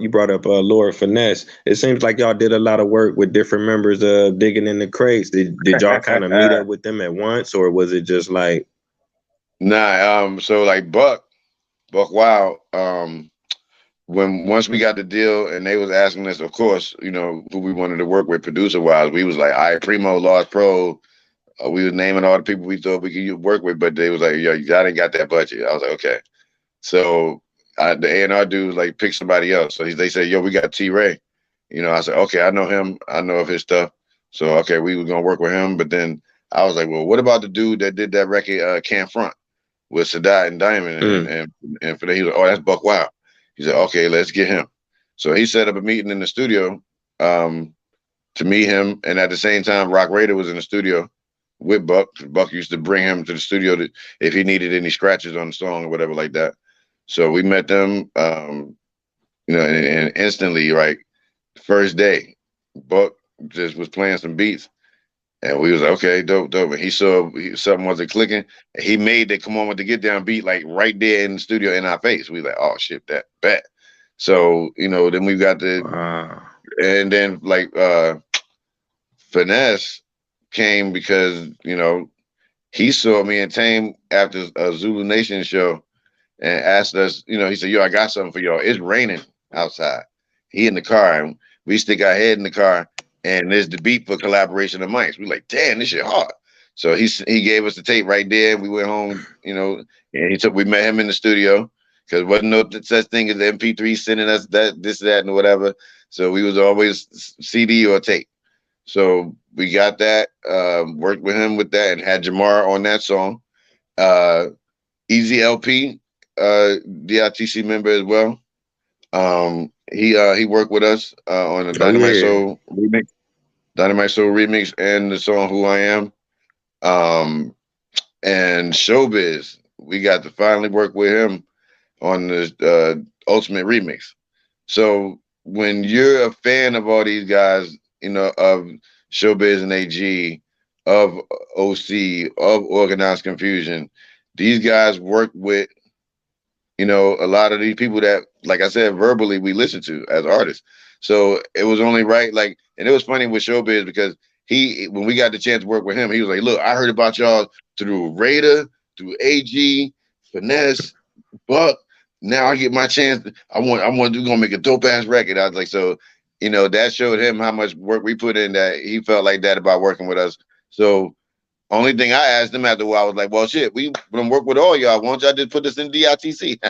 brought up Laura Finesse. It seems like y'all did a lot of work with different members of Digging in the Crates. Did y'all kind of meet up with them at once, or was it just like? Nah, so like Buck Wild, when once we got the deal and they was asking us, of course, you know, who we wanted to work with producer wise, we was like, all right, Primo, Lost Pro. We was naming all the people we thought we could work with, but they was like, yo, y'all didn't got that budget. I was like, okay. So the A&R dude was like, pick somebody else. So they said, yo, we got T-Ray. You know, I said, okay, I know him. I know of his stuff. So, okay, we were going to work with him. But then I was like, well, what about the dude that did that record, Can't Front, with Sadat and Diamond? And for that, he was like, oh, that's Buck Wild. He said, okay, let's get him. So he set up a meeting in the studio to meet him. And at the same time, Rock Raider was in the studio with Buck. Buck used to bring him to the studio if he needed any scratches on the song or whatever like that. So we met them, you know, and instantly, right, first day, Buck just was playing some beats. And we was like, okay, dope. And he saw something wasn't clicking. And he made the Come On With the Get Down beat like right there in the studio in our face. We was like, oh, shit, that bet. So, you know, then we got and then like Finesse came because, you know, he saw me and Tame after a Zulu Nation show and asked us, you know, he said, yo, I got something for y'all. It's raining outside. He in the car, and we stick our head in the car, and there's the beat for collaboration of mics. We like, damn, this shit hard. So he gave us the tape right there. We went home, you know, and we met him in the studio because wasn't no such thing as the MP3 sending us that, this, that, and whatever. So we was always CD or tape. So we got that, worked with him with that, and had Jamar on that song. Easy LP, DITC member as well. He worked with us on the Dynamite Soul remix, and the song "Who I Am." And Showbiz, we got to finally work with him on the Ultimate remix. So when you're a fan of all these guys, you know, of Showbiz and AG, of OC, of Organized Confusion, these guys work with, you know, a lot of these people that, like I said, verbally we listen to as artists. So it was only right. Like, and it was funny with Showbiz because when we got the chance to work with him, he was like, look, I heard about y'all through Raider, through AG, Finesse, Buck. Now I get my chance. We're gonna make a dope ass record. I was like, so, you know, that showed him how much work we put in, that he felt like that about working with us. So only thing I asked him after a while, I was like, well, shit, we gonna work with all y'all. Why don't y'all just put this in DITC?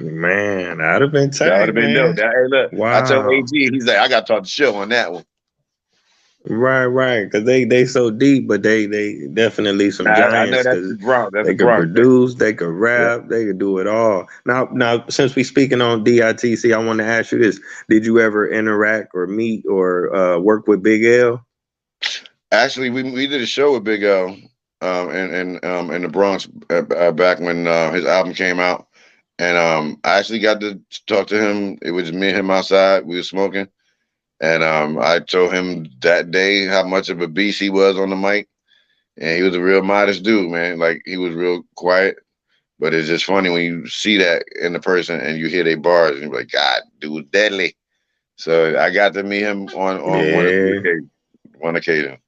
Man, that'd have been tight. That would have been dope. Hey, look, wow. I told AG, he's like, I got to talk to Show on that one. Right, because they so deep, but they definitely some giants. I know that's the Bronx. They could produce, they could rap, they could do it all. Now, since we speaking on DITC, I want to ask you this: did you ever interact or meet or work with Big L? Actually, we did a show with Big L in the Bronx back when his album came out, and I actually got to talk to him. It was me and him outside. We were smoking. And I told him that day how much of a beast he was on the mic. And he was a real modest dude, man. Like, he was real quiet. But it's just funny when you see that in the person and you hear their bars and you're like, God, dude, deadly. So I got to meet him on one occasion.